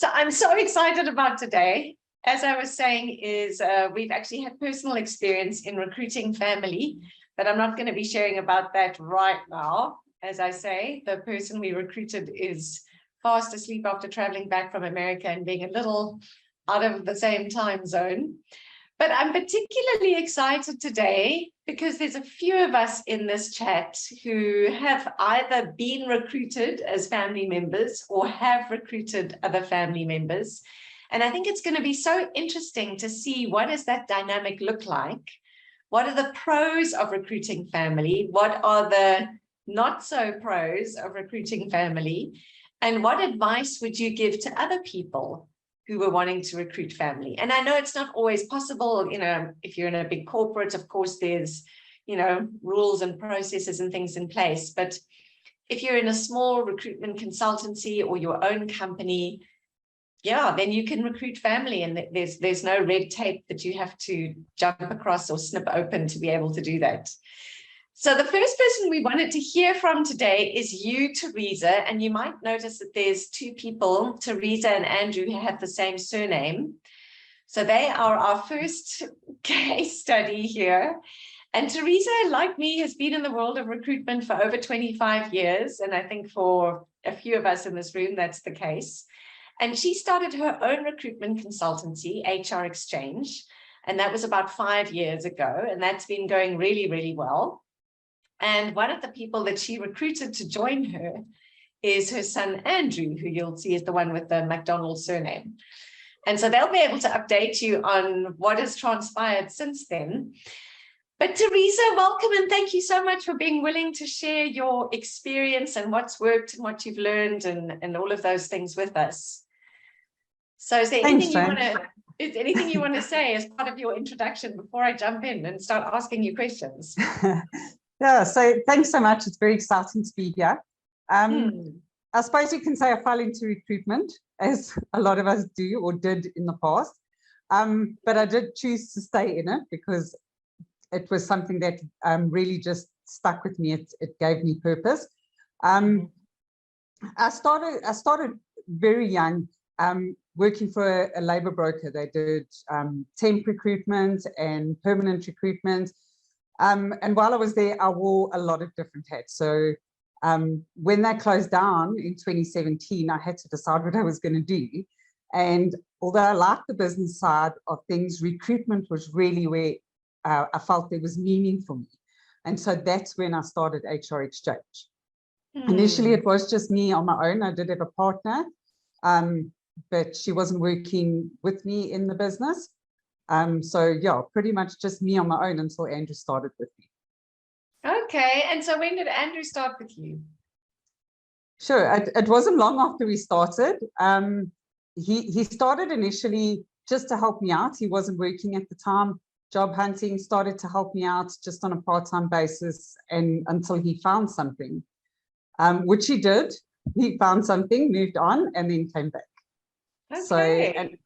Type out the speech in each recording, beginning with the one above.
So I'm so excited about today. As I was saying, we've actually had personal experience in recruiting family, but I'm not going to be sharing about that right now. As I say, the person we recruited is fast asleep after traveling back from America and being a little out of the same time zone. But I'm particularly excited today because there's a few of us in this chat who have either been recruited as family members or have recruited other family members. And I think it's going to be so interesting to see what does that dynamic look like? What are the pros of recruiting family? What are the not so pros of recruiting family? And what advice would you give to other people who were wanting to recruit family? And I know it's not always possible, if you're in a big corporate, of course, there's, rules and processes and things in place. But if you're in a small recruitment consultancy or your own company, then you can recruit family, and there's no red tape that you have to jump across or snip open to be able to do that. So the first person we wanted to hear from today is you, Teresa, and you might notice that there's two people, Teresa and Andrew, who have the same surname. So they are our first case study here. And Teresa, like me, has been in the world of recruitment for over 25 years. And I think for a few of us in this room, that's the case. And she started her own recruitment consultancy, HR Exchange. And that was about 5 years ago. And that's been going really, really well. And one of the people that she recruited to join her is her son, Andrew, who you'll see is the one with the McDonald surname. And so they'll be able to update you on what has transpired since then. But Teresa, welcome, and thank you so much for being willing to share your experience and what's worked and what you've learned and all of those things with us. So is there anything you want to say as part of your introduction before I jump in and start asking you questions? Yeah, so thanks so much. It's very exciting to be here. I suppose you can say I fell into recruitment, as a lot of us do or did in the past. But I did choose to stay in it because it was something that really just stuck with me. It gave me purpose. I started very young, working for a labor broker. They did temp recruitment and permanent recruitment. And while I was there, I wore a lot of different hats. So when that closed down in 2017, I had to decide what I was going to do. And although I liked the business side of things, recruitment was really where I felt there was meaning for me. And so that's when I started HR Exchange. Initially, it was just me on my own. I did have a partner, but she wasn't working with me in the business. So yeah, pretty much just me on my own until Andrew started with me. Okay, and so when did Andrew start with you? Sure, it wasn't long after we started. He started initially just to help me out. He wasn't working at the time, job hunting, started to help me out just on a part-time basis and until he found something, which he did. He found something, moved on, and then came back. Okay.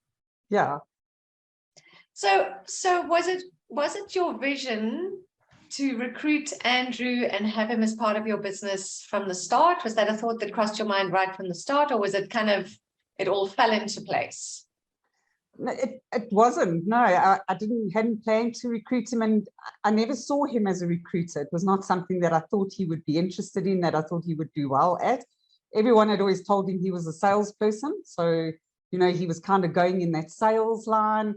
So was it your vision to recruit Andrew and have him as part of your business from the start? Was that a thought that crossed your mind right from the start, or was it kind of, it all fell into place? No, it wasn't. No, I hadn't planned to recruit him, and I never saw him as a recruiter. It was not something that I thought he would be interested in, that I thought he would do well at. Everyone had always told him he was a salesperson. So, he was kind of going in that sales line,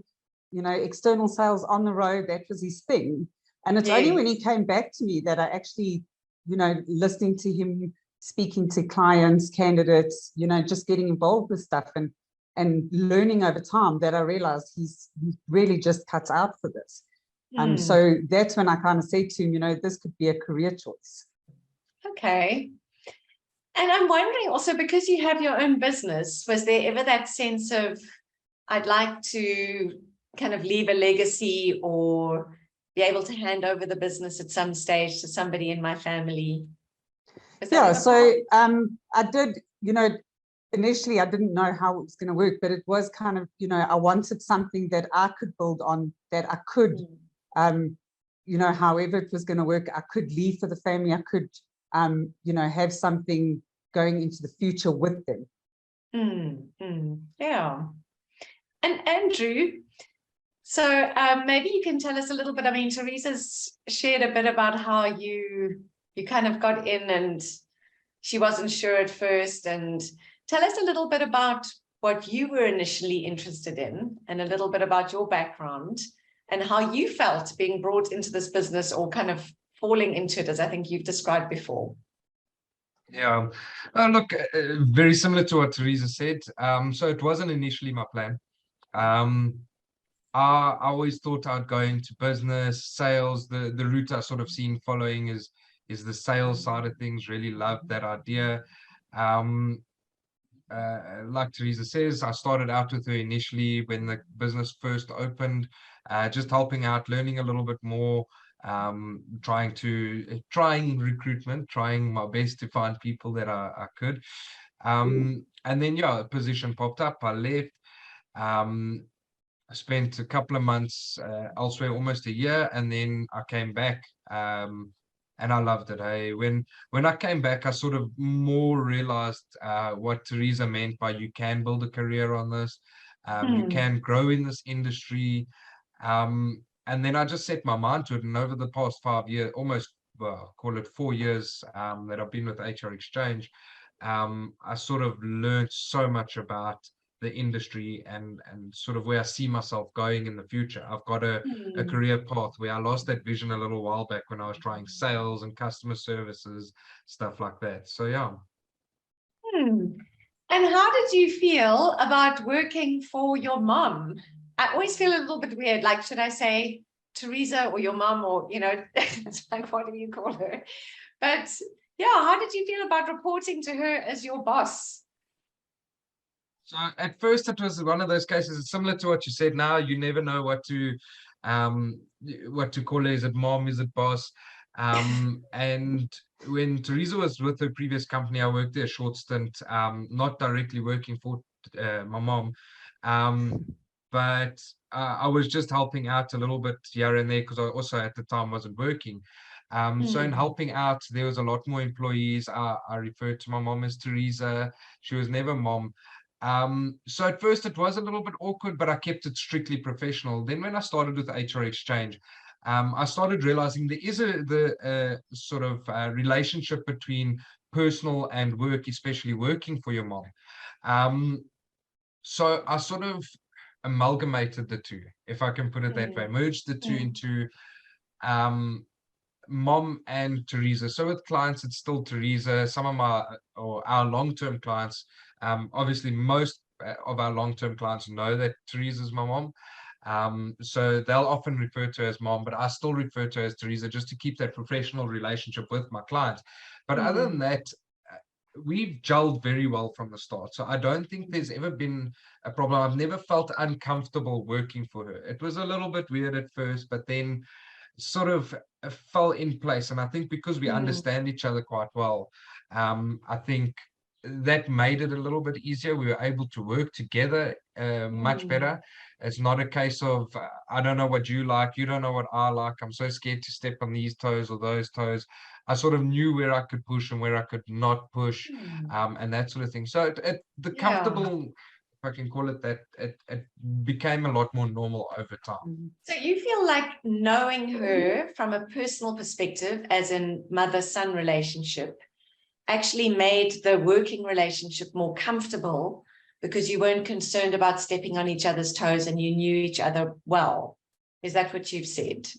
external sales on the road. That was his thing. And it's only when he came back to me that I actually, listening to him, speaking to clients, candidates, just getting involved with stuff and learning over time, that I realized he's really just cut out for this. So that's when I kind of said to him, this could be a career choice. Okay. And I'm wondering also, because you have your own business, was there ever that sense of, I'd like to kind of leave a legacy or be able to hand over the business at some stage to somebody in my family? Yeah, so I did, initially I didn't know how it was going to work, but it was kind of, I wanted something that I could build on, that I could, however it was going to work, I could leave for the family. I could, have something going into the future with them. Yeah. And Andrew, so maybe you can tell us a little bit. I mean, Teresa's shared a bit about how you kind of got in and she wasn't sure at first. And tell us a little bit about what you were initially interested in and a little bit about your background and how you felt being brought into this business or kind of falling into it, as I think you've described before. Yeah, look, very similar to what Teresa said. So it wasn't initially my plan. I always thought I'd go into business, sales. The route I sort of seen following is the sales side of things. Really loved that idea. Like Teresa says, I started out with her initially when the business first opened, just helping out, learning a little bit more, trying recruitment, trying my best to find people that I could. And then, yeah, a position popped up. I left. I spent a couple of months elsewhere, almost a year, and then I came back. And I loved it. Hey, when I came back, I sort of more realized what Teresa meant by you can build a career on this, you can grow in this industry. And then I just set my mind to it. And over the past 5 years, almost, well, call it 4 years that I've been with HR Exchange, I sort of learned so much about the industry and sort of where I see myself going in the future. I've got a career path where I lost that vision a little while back when I was trying sales and customer services, stuff like that. So yeah. And how did you feel about working for your mom? I always feel a little bit weird. Like, should I say Teresa or your mom, or, you know, it's like, what do you call her? But yeah, how did you feel about reporting to her as your boss? So at first it was one of those cases. It's similar to what you said. Now you never know what to call her. Is it mom? Is it boss? And when Teresa was with her previous company, I worked there a short stint, not directly working for my mom, but I was just helping out a little bit here and there because I also at the time wasn't working. So in helping out, there was a lot more employees. I referred to my mom as Teresa. She was never mom. So at first it was a little bit awkward, but I kept it strictly professional. Then when I started with HR Exchange, I started realizing there is the sort of relationship between personal and work, especially working for your mom. So I sort of amalgamated the two, if I can put it that way, merged the two into mom and Teresa. So with clients, it's still Teresa. Some of our long-term clients, obviously most of our long-term clients know that Teresa's my mom. So they'll often refer to her as mom, but I still refer to her as Teresa just to keep that professional relationship with my clients. But other than that, we've gelled very well from the start. So I don't think there's ever been a problem. I've never felt uncomfortable working for her. It was a little bit weird at first, but then sort of fell in place. And I think because we understand each other quite well, I think that made it a little bit easier. We were able to work together much better. It's not a case of I don't know what you like, you don't know what I like, I'm so scared to step on these toes or those toes. I sort of knew where I could push and where I could not push, and that sort of thing. So the comfortable, if I can call it that, it became a lot more normal over time. So you feel like knowing her from a personal perspective, as in mother-son relationship, actually made the working relationship more comfortable because you weren't concerned about stepping on each other's toes and you knew each other well. Is that what you've said?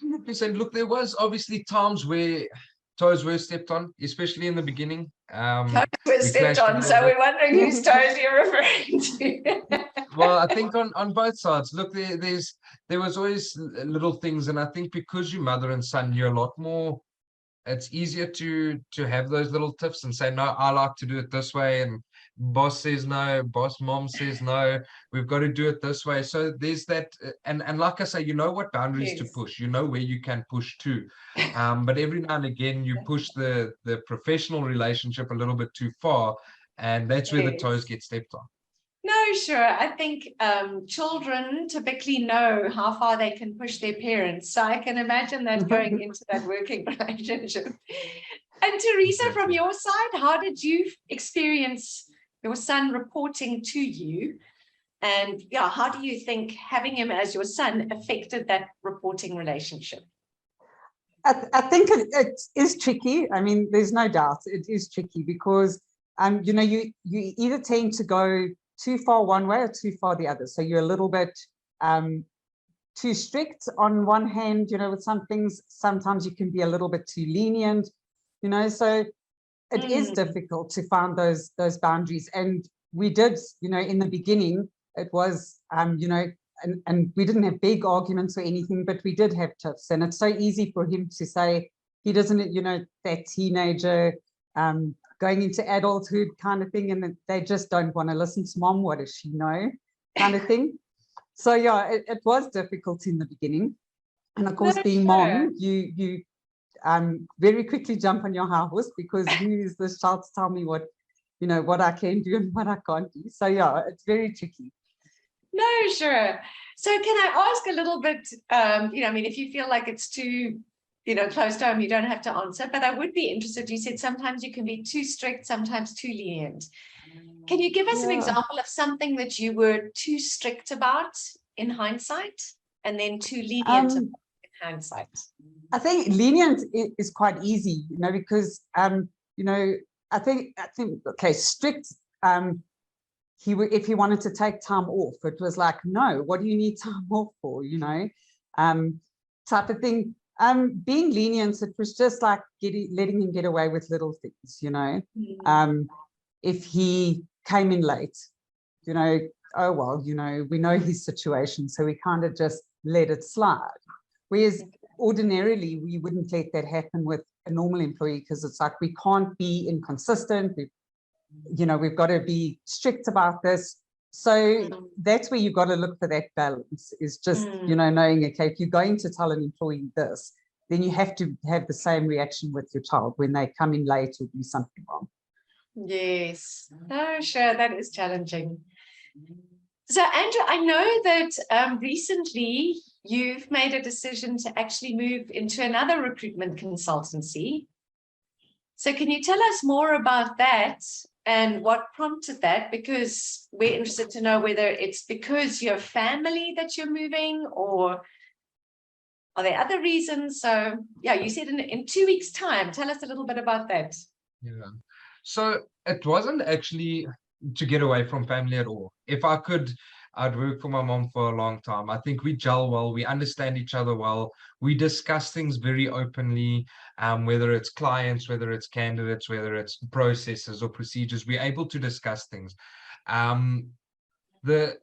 100%. Look, there was obviously times where toes were stepped on, especially in the beginning. Toes were stepped on, so we're wondering whose toes you're referring to. Well, I think on both sides. Look, there was always little things, and I think because you're mother and son, you're a lot more. It's easier to have those little tips and say, no, I like to do it this way, and boss says no, boss mom says no, we've got to do it this way. So there's that, and like I say, you know what boundaries to push, you know where you can push to, but every now and again you push the professional relationship a little bit too far, and that's where the toes get stepped on. No, sure. I think children typically know how far they can push their parents. So I can imagine that going into that working relationship. And Teresa, from your side, how did you experience your son reporting to you. And yeah, how do you think having him as your son affected that reporting relationship? I think it is tricky. I mean, there's no doubt it is tricky because, you know, you either tend to go too far one way or too far the other. So you're a little bit too strict on one hand, you know, with some things. Sometimes you can be a little bit too lenient, you know, so it is difficult to find those boundaries. And we did, you know, in the beginning, it was, you know, and we didn't have big arguments or anything, but we did have tiffs. And it's so easy for him to say, he doesn't, you know, that teenager going into adulthood kind of thing, and they just don't want to listen to mom, what does she know, kind of thing. So yeah, it was difficult in the beginning. And of course, being mom, you very quickly jump on your high horse because who is this child to tell me what, you know, what I can do and what I can't do. So yeah, it's very tricky. No, sure. So can I ask a little bit, you know, I mean, if you feel like it's too, you know, close to home, you don't have to answer, but I would be interested. You said sometimes you can be too strict, sometimes too lenient. Can you give us an example of something that you were too strict about in hindsight and then too lenient in hindsight? I think lenient is quite easy, you know, because, you know, I think, okay, strict, if he wanted to take time off, it was like, no, what do you need time off for, you know, type of thing. Being lenient, it was just like letting him get away with little things, you know. If he came in late, you know, oh, well, you know, we know his situation, so we kind of just let it slide. Whereas ordinarily, we wouldn't let that happen with a normal employee because it's like, we can't be inconsistent. You know, we've got to be strict about this. So that's where you've got to look for that balance, is just, you know, knowing, okay, if you're going to tell an employee this, then you have to have the same reaction with your child when they come in late or do something wrong. Yes, no, sure, that is challenging. So, Andrew, I know that recently you've made a decision to actually move into another recruitment consultancy. So can you tell us more about that and what prompted that? Because we're interested to know whether it's because your family that you're moving, or are there other reasons? So yeah, you said in 2 weeks' time. Tell us a little bit about that. Yeah. So it wasn't actually to get away from family at all. If I could, I'd work for my mom for a long time. I think we gel well, we understand each other well, we discuss things very openly, whether it's clients, whether it's candidates, whether it's processes or procedures, we're able to discuss things. The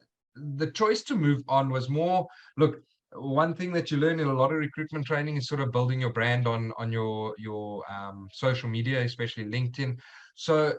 choice to move on was more, look, one thing that you learn in a lot of recruitment training is sort of building your brand on your social media, especially LinkedIn. So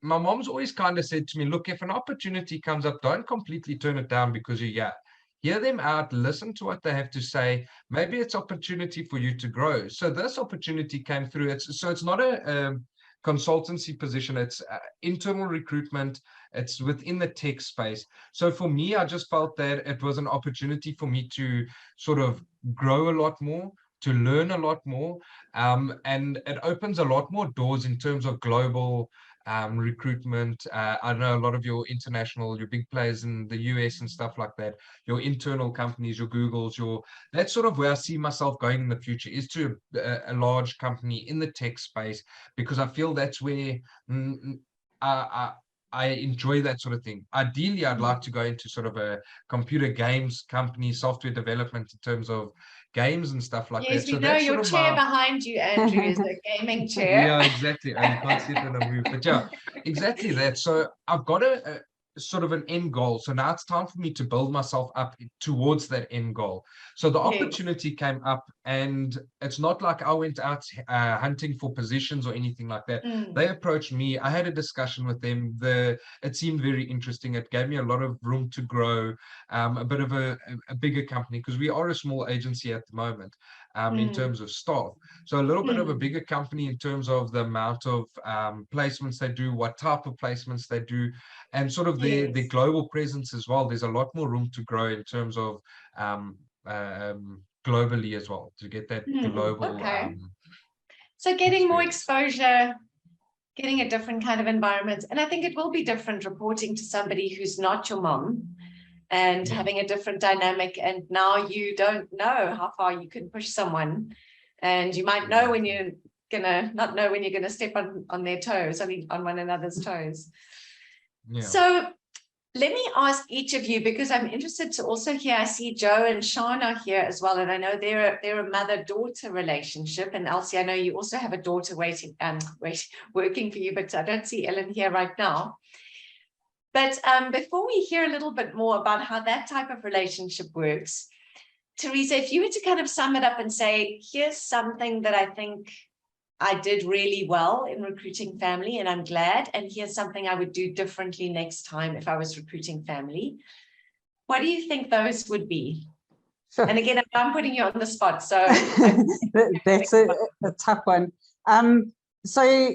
my mom's always kind of said to me, look, if an opportunity comes up, don't completely turn it down because you're hear them out, listen to what they have to say. Maybe it's opportunity for you to grow. So this opportunity came through. It's not a consultancy position, it's internal recruitment, it's within the tech space. So for me, I just felt that it was an opportunity for me to sort of grow a lot more, to learn a lot more, and it opens a lot more doors in terms of global recruitment. I know a lot of your big players in the US and stuff like that, your internal companies, your Googles, that's sort of where I see myself going in the future, is to a large company in the tech space, because I feel that's where I enjoy that sort of thing. Ideally, I'd like to go into sort of a computer games company, software development in terms of games and stuff like that. Yes, we So know that's your sort of chair behind you, Andrew, is a gaming chair. Yeah, exactly. Oh, you can't see it when I move, but yeah, exactly that. So I've got a sort of an end goal. So now it's time for me to build myself up towards that end goal. So the opportunity came up, and it's not like I went out hunting for positions or anything like that. They approached me. I had a discussion with them. It seemed very interesting. It gave me a lot of room to grow, a bit of a bigger company, because we are a small agency at the moment in terms of staff. So a little bit of a bigger company in terms of the amount of placements they do, what type of placements they do, and sort of the global presence as well. There's a lot more room to grow in terms of globally as well, to get that global. So getting more experience. exposure getting a different kind of environment. And I think it will be different reporting to somebody who's not your mom and having a different dynamic. And now you don't know how far you can push someone. And you might know when you're not know when you're gonna step on their toes, on one another's toes. So let me ask each of you, because I'm interested to also hear, I see Joe and Sean are here as well, and I know they're a mother-daughter relationship. And Elsie, I know you also have a daughter working for you, but I don't see Ellen here right now. But before we hear a little bit more about how that type of relationship works, Teresa, if you were to kind of sum it up and say, here's something that I think I did really well in recruiting family, and I'm glad, and here's something I would do differently next time if I was recruiting family. What do you think those would be? Sure. And again, I'm putting you on the spot, so that's a tough one. So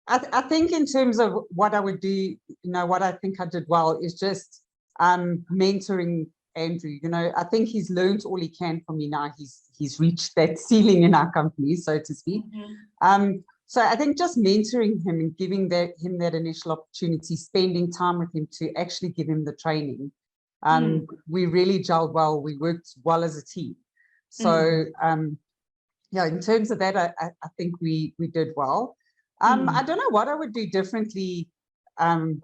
I think in terms of what I would do, what I think I did well is just mentoring Andrew. I think he's learned all he can from me now. He's reached that ceiling in our company, so to speak. So I think just mentoring him and giving him that initial opportunity, spending time with him to actually give him the training. We really gelled well. We worked well as a team. So yeah, in terms of that, I think we did well. I don't know what I would do differently. I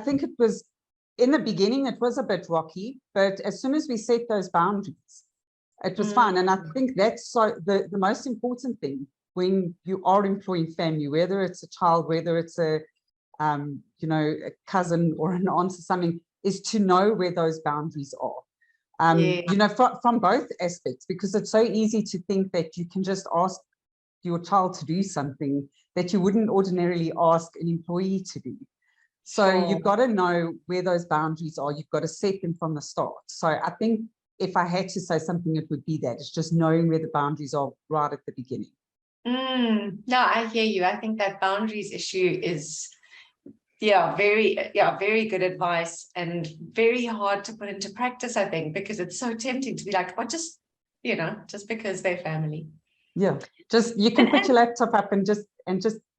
think it was, in the beginning, it was a bit rocky, but as soon as we set those boundaries, it was fine. And I think that's the most important thing when you are employing family, whether it's a child, whether it's a cousin or an aunt or something, is to know where those boundaries are. From both aspects, because it's so easy to think that you can just ask your child to do something that you wouldn't ordinarily ask an employee to do. So you've got to know where those boundaries are. You've got to set them from the start. So I think if I had to say something, it would be that. It's just knowing where the boundaries are right at the beginning. No, I hear you. I think that boundaries issue is, very good advice and very hard to put into practice, I think, because it's so tempting to be like, oh, just because they're family. Yeah, just you can put your laptop up and just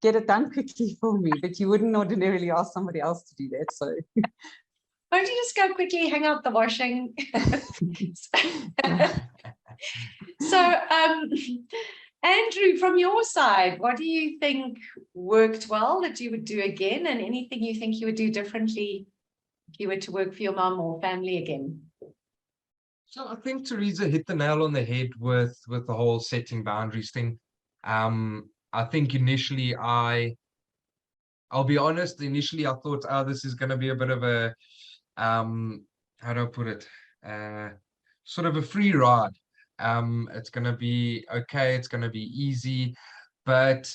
get it done quickly for me, but you wouldn't ordinarily ask somebody else to do that. So why don't you just go quickly hang out the washing? So Andrew, from your side, what do you think worked well that you would do again, and anything you think you would do differently if you were to work for your mom or family again? So I think Teresa hit the nail on the head with the whole setting boundaries thing. I think initially I'll be honest, initially I thought, this is going to be a bit of a, how do I put it? Sort of a free ride. It's going to be okay. It's going to be easy. But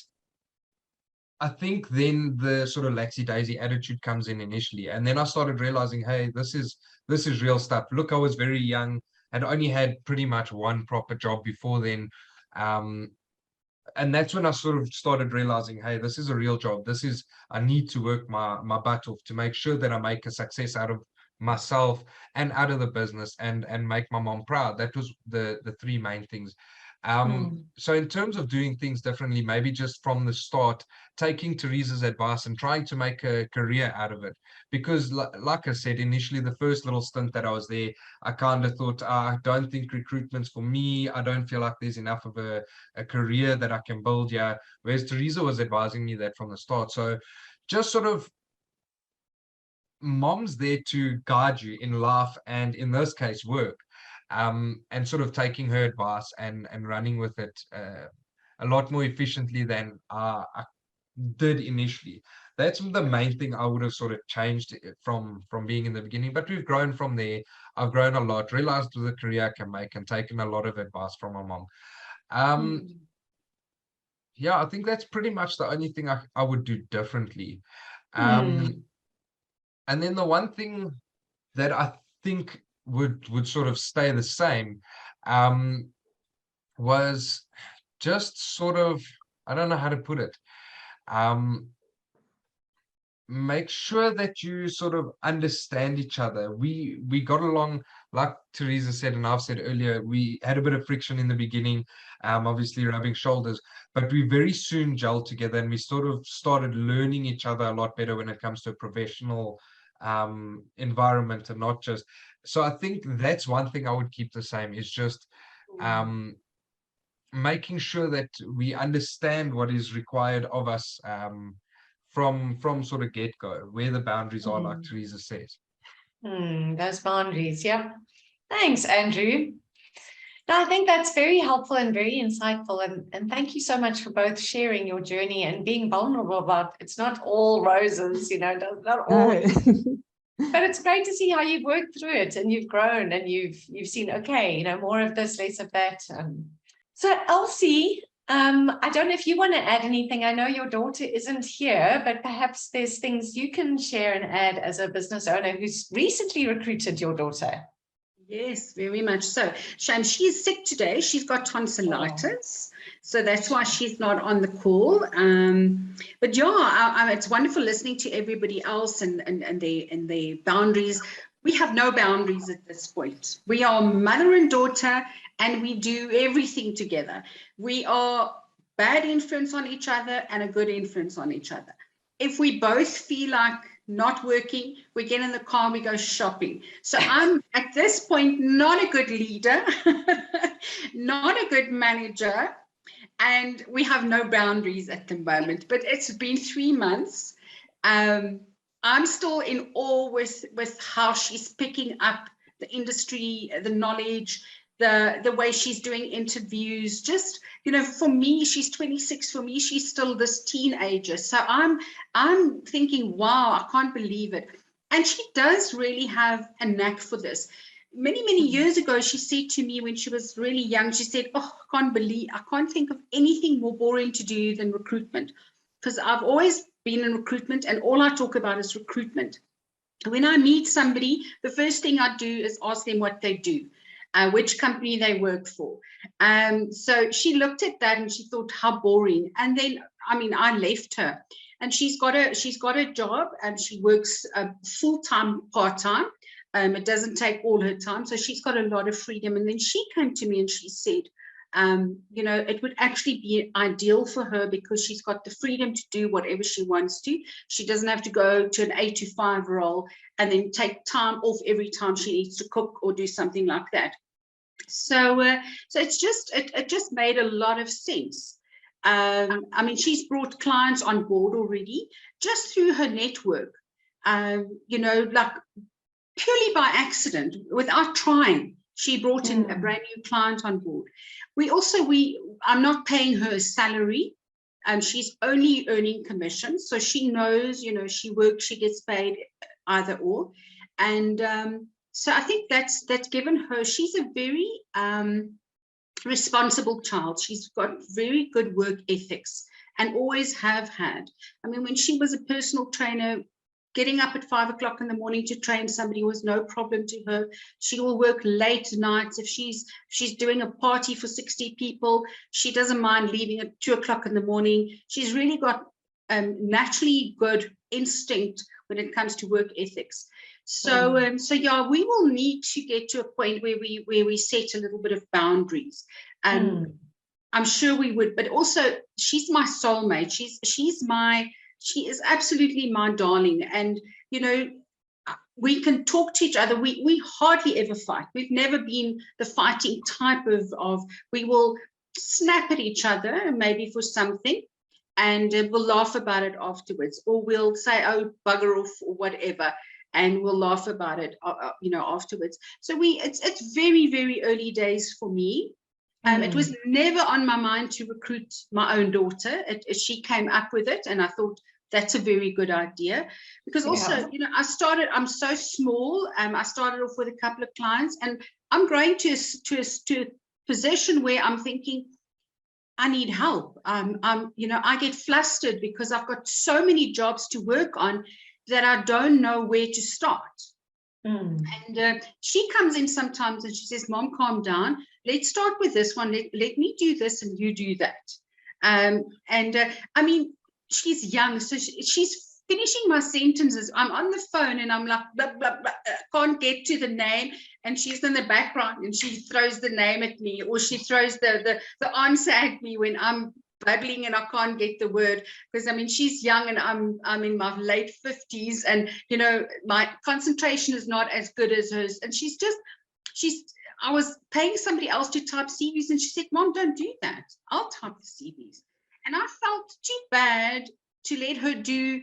I think then the sort of laxy-daisy attitude comes in initially. And then I started realizing, hey, this is real stuff. Look, I was very young and only had pretty much one proper job before then. And that's when I sort of started realizing, hey, this is a real job. I need to work my butt off to make sure that I make a success out of myself and out of the business and make my mom proud. That was the three main things. So in terms of doing things differently, maybe just from the start, taking Teresa's advice and trying to make a career out of it. Because like I said, initially, the first little stint that I was there, I kind of thought, I don't think recruitment's for me. I don't feel like there's enough of a career that I can build here. Whereas Teresa was advising me that from the start. So just sort of, mom's there to guide you in life and in this case work, and sort of taking her advice and running with it a lot more efficiently than I did initially. That's the main thing I would have sort of changed from being in the beginning, but we've grown from there. I've grown a lot, realized the career I can make, and taken a lot of advice from my mom. Yeah, I think that's pretty much the only thing I would do differently. And then the one thing that I think would sort of stay the same was just sort of, I don't know how to put it. make sure that you sort of understand each other. We got along, like Teresa said, and I've said earlier, we had a bit of friction in the beginning, obviously rubbing shoulders, but we very soon gelled together, and we sort of started learning each other a lot better when it comes to a professional environment, and not just. So I think that's one thing I would keep the same, is just making sure that we understand what is required of us, from sort of get-go, where the boundaries are, like Teresa says. Those boundaries, yeah. Thanks, Andrew. No, I think that's very helpful and very insightful. And thank you so much for both sharing your journey and being vulnerable about it's not all roses, not all. But it's great to see how you've worked through it and you've grown and you've seen, okay, more of this, less of that. So Elsie, I don't know if you want to add anything. I know your daughter isn't here, but perhaps there's things you can share and add as a business owner who's recently recruited your daughter. Yes, very much so. Shame she's sick today. She's got tonsillitis. So that's why she's not on the call. But yeah, it's wonderful listening to everybody else and their boundaries. We have no boundaries at this point. We are mother and daughter, and we do everything together. We are bad influence on each other and a good influence on each other. If we both feel like not working, we get in the car, we go shopping. So I'm at this point not a good leader, not a good manager, and we have no boundaries at the moment. But it's been 3 months. I'm still in awe with how she's picking up the industry, the knowledge, the way she's doing interviews. Just, for me, she's 26. For me, she's still this teenager. So I'm thinking, wow, I can't believe it. And she does really have a knack for this. Many years ago, she said to me when she was really young, she said, oh, I can't think of anything more boring to do than recruitment, because I've always been in recruitment and all I talk about is recruitment. When I meet somebody, the first thing I do is ask them what they do. Which company they work for. So she looked at that and she thought, how boring. And then, I left her, and she's got a job, and she works full-time, part-time. It doesn't take all her time. So she's got a lot of freedom. And then she came to me and she said, it would actually be ideal for her because she's got the freedom to do whatever she wants to. She doesn't have to go to an 8 to 5 role and then take time off every time she needs to cook or do something like that. So it's just made a lot of sense. She's brought clients on board already just through her network, like purely by accident, without trying. She brought in a brand new client on board. I'm not paying her a salary. She's only earning commission. So she knows, she works, she gets paid either or. And so I think that's given her, she's a very responsible child. She's got very good work ethics and always have had. When she was a personal trainer, getting up at 5 o'clock in the morning to train somebody was no problem to her. She will work late nights. If she's doing a party for 60 people, she doesn't mind leaving at 2 o'clock in the morning. She's really got naturally good instinct when it comes to work ethics. So yeah, we will need to get to a point where we set a little bit of boundaries. I'm sure we would, but also she's my soulmate. She is absolutely my darling. And, we can talk to each other. We hardly ever fight. We've never been the fighting type of we will snap at each other, maybe for something, and we'll laugh about it afterwards. Or we'll say, oh, bugger off or whatever, and we'll laugh about it, afterwards. So it's very, very early days for me. It was never on my mind to recruit my own daughter. She came up with it, and I thought that's a very good idea. Because also, I'm so small. I started off with a couple of clients, and I'm growing to a position where I'm thinking, I need help. I get flustered because I've got so many jobs to work on that I don't know where to start. And she comes in sometimes and she says, Mom, calm down. Let's start with this one. Let me do this and you do that. She's young, so she's finishing my sentences. I'm on the phone and I'm like, blah, blah, blah, can't get to the name. And she's in the background and she throws the name at me, or she throws the answer at me when I'm babbling and I can't get the word. Because I mean, she's young and I'm in my late 50s, and you know, my concentration is not as good as hers. And I was paying somebody else to type CVs, and she said, Mom, don't do that. I'll type the CVs. And I felt too bad to let her do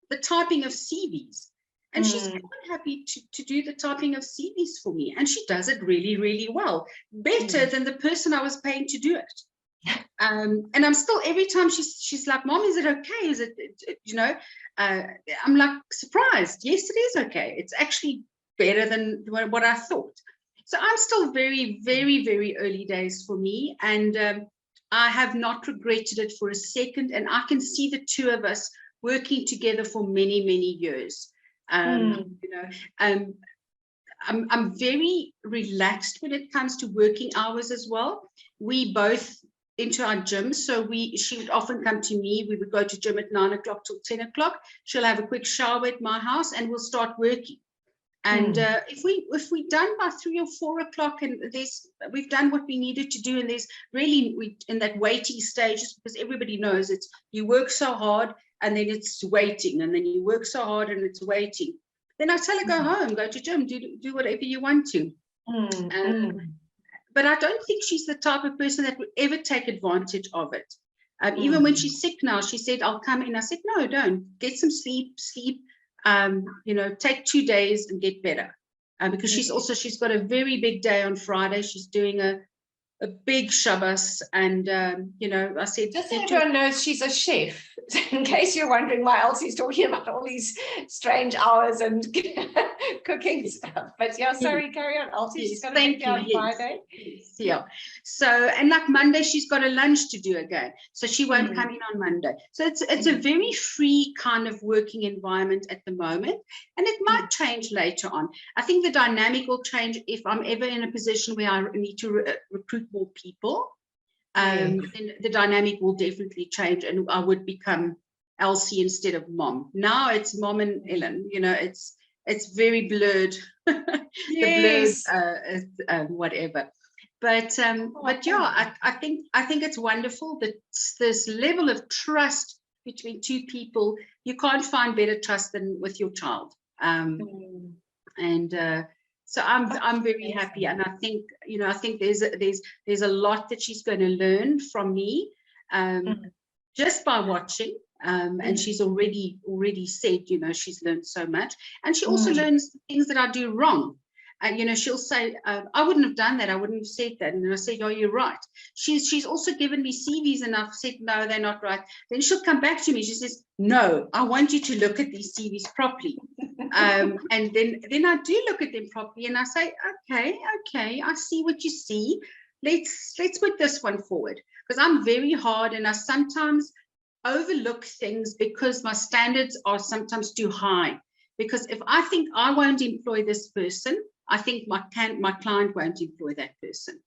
the typing of CVs. And she's quite happy to do the typing of CVs for me. And she does it really, really well. Better than the person I was paying to do it. And I'm still, every time she's like, Mom, is it okay? Is it, you know, I'm like surprised. Yes, it is okay. It's actually better than what I thought. So I'm still very, very, very early days for me. And I have not regretted it for a second. And I can see the two of us working together for many, many years. You know, I'm very relaxed when it comes to working hours as well. We both into our gym, so she would often come to me. We would go to gym at 9 o'clock till 10 o'clock. She'll have a quick shower at my house, and we'll start working. And if we're done by 3 or 4 o'clock, and we've done what we needed to do, and there's really in that waiting stage, because everybody knows it's you work so hard and then it's waiting, and then you work so hard and it's waiting. Then I tell her, go home, go to gym, do whatever you want to. But I don't think she's the type of person that would ever take advantage of it. Even when she's sick now, she said, I'll come in. I said, no, don't. Get some sleep. You know, take 2 days and get better. Because she's got a very big day on Friday. She's doing a big Shabbos, and you know, I said, just so everyone knows, she's a chef, in case you're wondering why Elsie's talking about all these strange hours and cooking stuff. But yeah, sorry, carry on, Elsie. She's got a big day on Friday. Yeah. So, and like Monday, she's got a lunch to do again, so she won't come in on Monday. So it's a very free kind of working environment at the moment, and it might change later on. I think the dynamic will change if I'm ever in a position where I need to recruit more people. Then the dynamic will definitely change, and I would become Elsie instead of Mom. Now it's Mom and Ellen. You know, it's very blurred. Yes. The blurred, whatever. But yeah, I think it's wonderful that this level of trust between two people. You can't find better trust than with your child. So I'm very happy, and I think, you know, I think there's a lot that she's going to learn from me, just by watching. And she's already said, you know, she's learned so much, and she also learns things that I do wrong. You know, she'll say, I wouldn't have done that. I wouldn't have said that. And I said, oh, you're right. She's also given me CVs, and I've said, no, they're not right. Then she'll come back to me. She says, no, I want you to look at these CVs properly. And then I do look at them properly, and I say, okay, I see what you see. Let's put this one forward, because I'm very hard, and I sometimes overlook things because my standards are sometimes too high. Because if I think I won't employ this person, I think my client won't employ that person.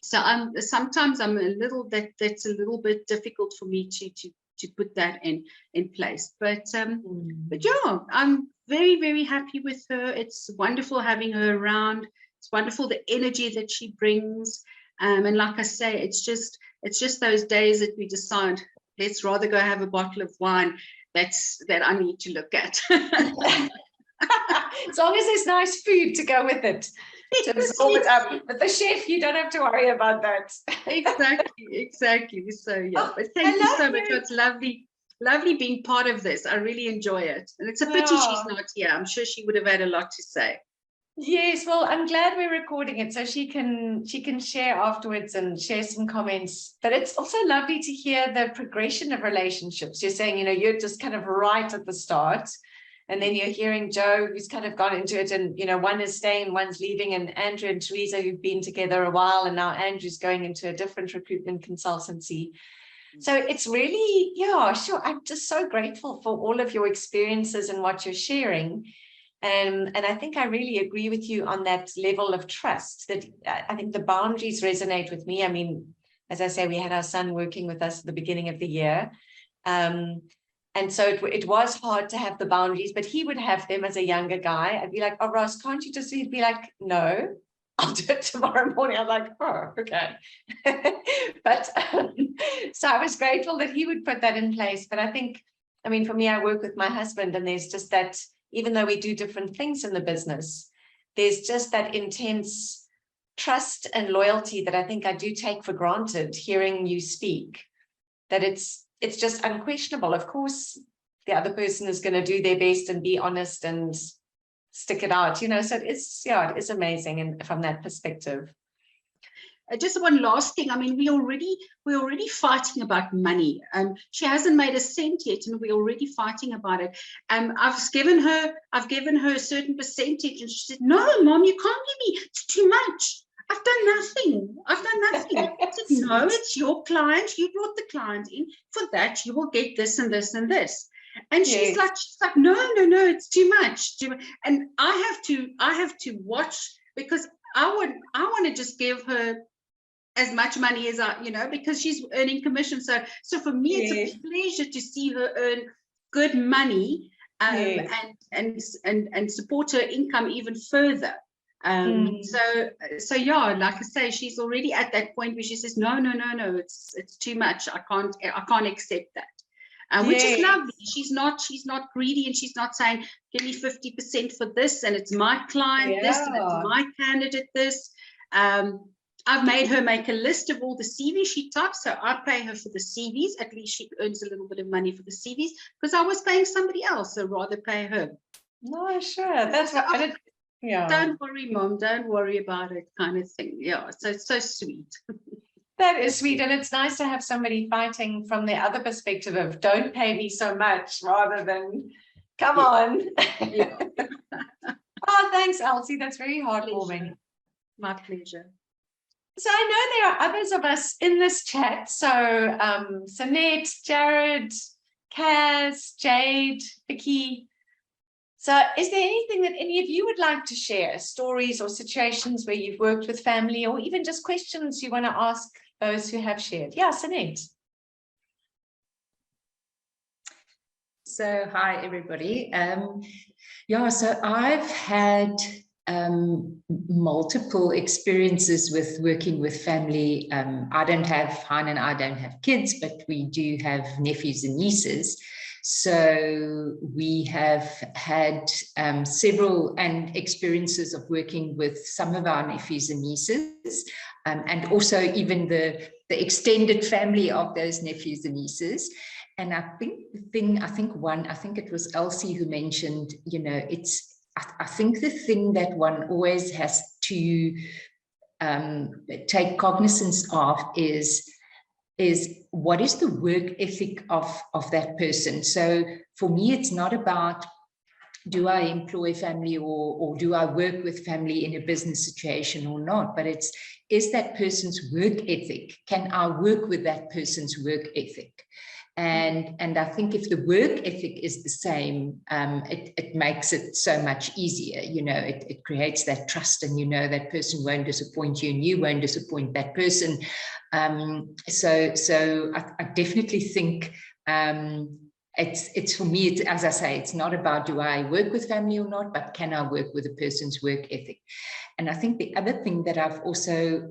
So sometimes I'm that's a little bit difficult for me to put that in place. But yeah, I'm very, very happy with her. It's wonderful having her around. It's wonderful the energy that she brings. And like I say, it's just those days that we decide, let's rather go have a bottle of wine that I need to look at. As long as there's nice food to go with it, to absorb it up. But the chef, you don't have to worry about that. Exactly. So yeah, but thank you so much. It's lovely being part of this. I really enjoy it, and it's a pity she's not here. I'm sure she would have had a lot to say. Yes, well, I'm glad we're recording it so she can share afterwards and share some comments. But it's also lovely to hear the progression of relationships. You're saying, you know, you're just kind of right at the start, and then you're hearing Joe, who's kind of gone into it, and, you know, one is staying, one's leaving, and Andrew and Teresa, who've been together a while, and now Andrew's going into a different recruitment consultancy. So it's really, yeah, sure. I'm just so grateful for all of your experiences and what you're sharing. And I think I really agree with you on that level of trust, that I think the boundaries resonate with me. I mean, as I say, we had our son working with us at the beginning of the year. And And so it was hard to have the boundaries, but he would have them as a younger guy. I'd be like, oh, Ross, can't you just, he'd be like, no, I'll do it tomorrow morning. I'm like, oh, okay. But so I was grateful that he would put that in place. But I think, I mean, for me, I work with my husband, and there's just that, even though we do different things in the business, there's just that intense trust and loyalty that I think I do take for granted hearing you speak, that it's just unquestionable. Of course, the other person is going to do their best and be honest and stick it out, you know, so it's, yeah, it is amazing. And from that perspective. Just one last thing. I mean, we're already fighting about money. She hasn't made a cent yet, and we're already fighting about it. I've given her a certain percentage, and she said, "No, Mom, you can't give me. It's too much. I've done nothing. I said, "No, it's your client. You brought the client in. For that, you will get this and this and this." And she's like, "No, it's too much. And I have to watch, because I want to just give her as much money as I, you know, because she's earning commission. So for me, it's a pleasure to see her earn good money, and support her income even further. So yeah, like I say, she's already at that point where she says, no, it's too much. I can't accept that. Which is lovely. She's not greedy, and she's not saying, give me 50% for this, and it's my client this, and it's my candidate this. I've made her make a list of all the CVs she types, so I pay her for the CVs. At least she earns a little bit of money for the CVs, because I was paying somebody else, so rather pay her. No, sure, that's what I did. Yeah. Don't worry, Mom. Don't worry about it, kind of thing. Yeah, so it's so sweet. That is sweet, and it's nice to have somebody fighting from the other perspective of don't pay me so much, rather than come on. Yeah. Oh, thanks, Elsie. That's very heartwarming. My pleasure. So I know there are others of us in this chat. So Sanette, Jared, Kaz, Jade, Vicky. So is there anything that any of you would like to share? Stories or situations where you've worked with family, or even just questions you want to ask those who have shared? Yeah, Sanette. So hi, everybody. Yeah, so I've had multiple experiences with working with family. Hein and I don't have kids, but we do have nephews and nieces. So we have had several experiences of working with some of our nephews and nieces, and also even the extended family of those nephews and nieces. And I think it was Elsie who mentioned, you know, I think the thing that one always has to take cognizance of is what is the work ethic of that person. So for me, it's not about, do I employ family or do I work with family in a business situation or not, but is that person's work ethic, can I work with that person's work ethic? And I think if the work ethic is the same, it makes it so much easier. You know, it creates that trust, and you know that person won't disappoint you, and you won't disappoint that person. So I definitely think it's for me, it's, as I say, it's not about do I work with family or not, but can I work with a person's work ethic? And I think the other thing that I've also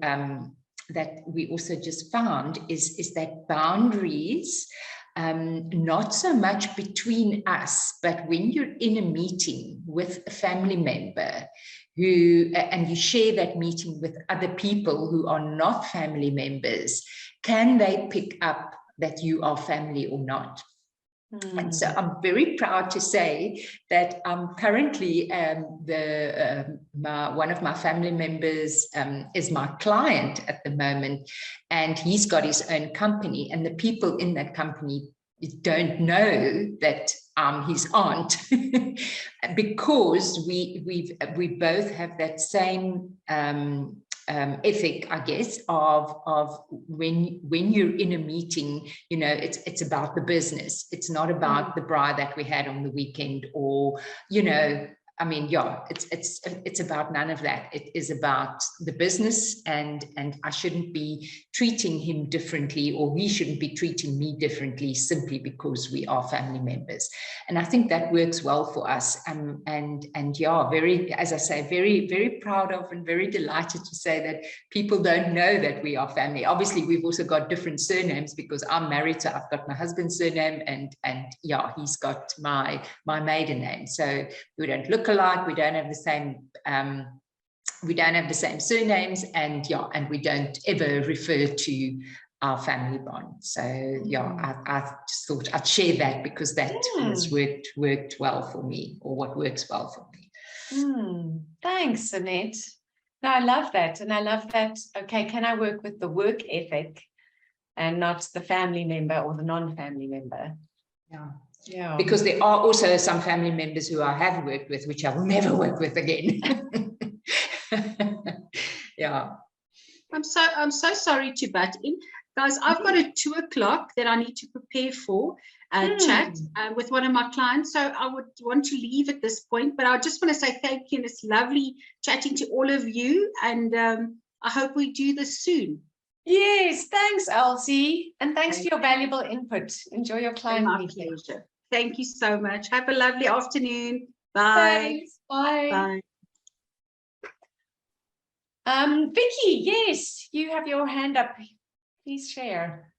that we also just found is that boundaries, not so much between us, but when you're in a meeting with a family member and you share that meeting with other people who are not family members, can they pick up that you are family or not? And so I'm very proud to say that I'm currently one of my family members is my client at the moment, and he's got his own company, and the people in that company don't know that I'm his aunt because we both have that same ethic, I guess, of when you're in a meeting, you know, it's about the business. It's not about the braai that we had on the weekend, or, you know, I mean, yeah, it's about none of that. It is about the business, and I shouldn't be treating him differently, or he shouldn't be treating me differently simply because we are family members. And I think that works well for us. And yeah, very, as I say, very, very proud of and very delighted to say that people don't know that we are family. Obviously, we've also got different surnames because I'm married, so I've got my husband's surname, and yeah, he's got my maiden name. So we don't look alike, we don't have the same surnames, and yeah, and we don't ever refer to our family bond. So yeah, I just thought I'd share that because that has worked well for me, or what works well for me. Thanks, Annette. No, I love that. And I love that. Okay, can I work with the work ethic and not the family member or the non-family member? Yeah. Because there are also some family members who I have worked with, which I will never work with again. Yeah. I'm so sorry to butt in. Guys, I've got a 2 o'clock that I need to prepare for chat with one of my clients. So I would want to leave at this point, but I just want to say thank you. And it's lovely chatting to all of you. And I hope we do this soon. Yes, thanks, Elsie. And thanks for your valuable input. Enjoy your client meeting. Pleasure. Thank you so much. Have a lovely afternoon. Bye. Thanks. Bye. Vicky, yes, you have your hand up. Please share.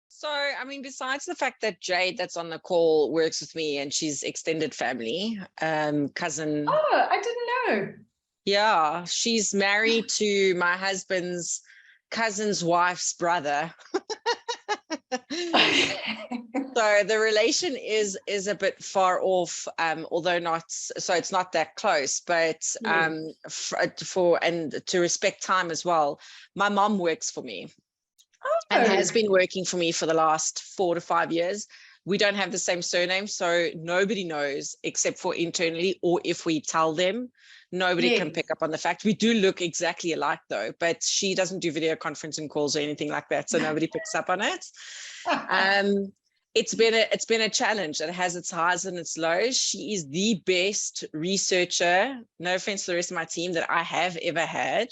So, I mean, besides the fact that Jade that's on the call works with me and she's extended family, cousin. Oh, I didn't know. Yeah, she's married to my husband's cousin's wife's brother. So the relation is a bit far off, although not, so it's not that close, but and to respect time as well, my mom works for me and has been working for me for the last 4 to 5 years. We don't have the same surname, so nobody knows except for internally, or if we tell them, nobody can pick up on the fact. We do look exactly alike though, but she doesn't do video conferencing calls or anything like that, so nobody picks up on it. It's been a challenge. It has its highs and its lows. She is the best researcher, no offense to the rest of my team, that I have ever had.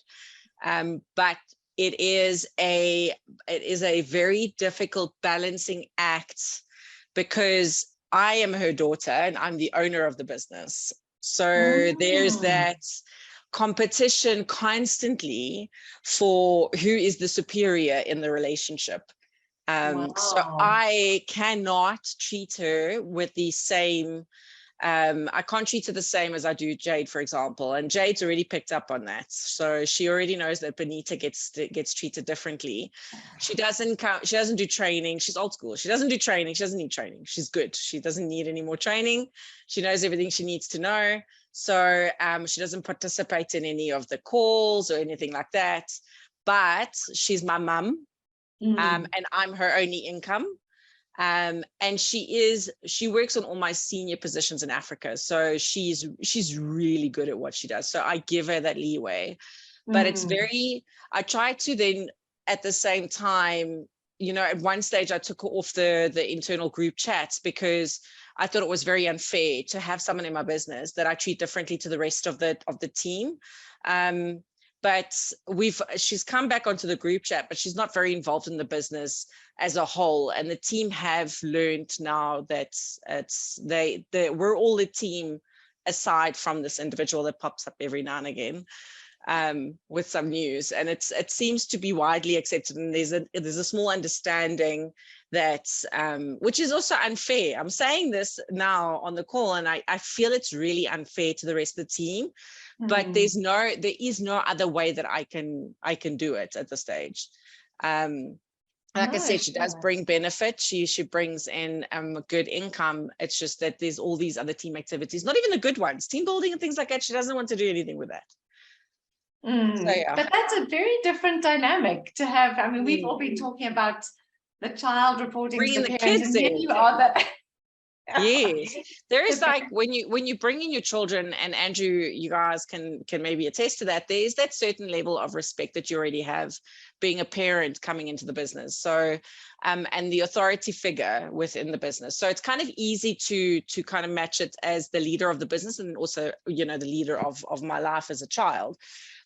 But it is a very difficult balancing act, because I am her daughter and I'm the owner of the business. So there's that competition constantly for who is the superior in the relationship. So I cannot treat her with the same, I can't treat her the same as I do Jade, for example, and Jade's already picked up on that. So she already knows that Benita gets treated differently. She doesn't do training. She's old school. She doesn't do training. She doesn't need training. She's good. She doesn't need any more training. She knows everything she needs to know. So she doesn't participate in any of the calls or anything like that. But she's my mum. And I'm her only income. And she works on all my senior positions in Africa. So she's really good at what she does. So I give her that leeway, but I try to then at the same time, you know, at one stage I took her off the internal group chats because I thought it was very unfair to have someone in my business that I treat differently to the rest of the team. But she's come back onto the group chat, but she's not very involved in the business as a whole. And the team have learned now that we're all a team aside from this individual that pops up every now and again with some news. And it seems to be widely accepted. And there's a small understanding that, which is also unfair. I'm saying this now on the call, and I feel it's really unfair to the rest of the team. But there is no other way that I can do it at this stage. Like I said, she does bring benefit. She brings in a good income. It's just that there's all these other team activities, not even the good ones, team building and things like that. She doesn't want to do anything with that. So, yeah. But that's a very different dynamic to have. I mean, we've all been talking about the child reporting Bringing to the the parents, kids and here in. you are Yes, there is like when you bring in your children, and Andrew, you guys can maybe attest to that. There is that certain level of respect that you already have being a parent coming into the business. So, and the authority figure within the business. So it's kind of easy to kind of match it as the leader of the business, and also, you know, the leader of my life as a child.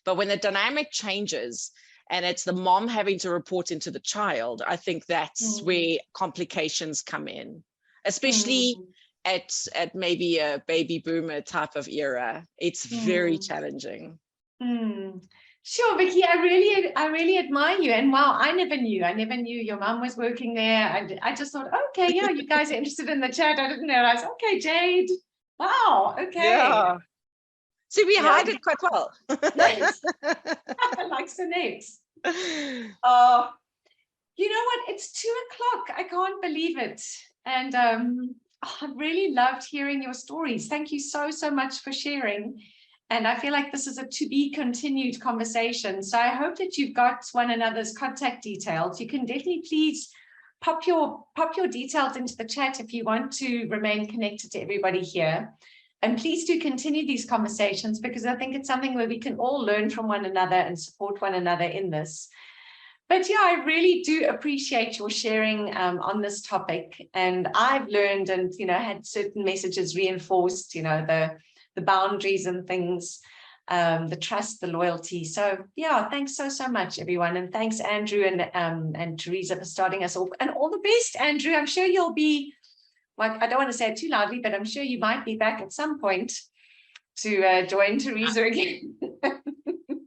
But when the dynamic changes, and it's the mom having to report into the child, I think that's where complications come in, especially at maybe a baby boomer type of era. It's very challenging. Sure, Vicky, I really admire you. And wow, I never knew your mom was working there. I just thought, okay, yeah, you guys are interested in the chat. I didn't realize, okay, Jade. Wow, okay. Yeah. So we hide it quite well. Nice. Like snakes. Oh, you know what? It's 2:00. I can't believe it. And I really loved hearing your stories. Thank you so much for sharing. And I feel like this is a to be continued conversation. So I hope that you've got one another's contact details. You can definitely please pop your details into the chat if you want to remain connected to everybody here. And please do continue these conversations, because I think it's something where we can all learn from one another and support one another in this. But yeah, I really do appreciate your sharing on this topic. And I've learned and, you know, had certain messages reinforced, you know, the boundaries and things, the trust, the loyalty. So yeah, thanks so much, everyone. And thanks, Andrew and Teresa, for starting us off. And all the best, Andrew. I'm sure you'll be, like, I don't want to say it too loudly, but I'm sure you might be back at some point to join Teresa again.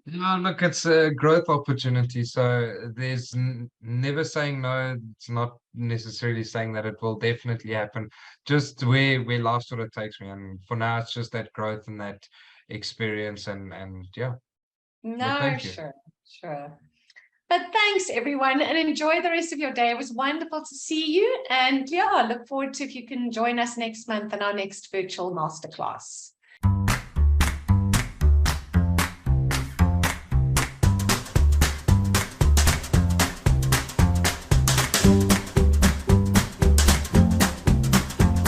No, look, it's a growth opportunity. So there's never saying no. It's not necessarily saying that it will definitely happen. Just where life sort of takes me. And for now, it's just that growth and that experience. And yeah. No, sure. But thanks, everyone, and enjoy the rest of your day. It was wonderful to see you. And yeah, I look forward to if you can join us next month in our next virtual masterclass.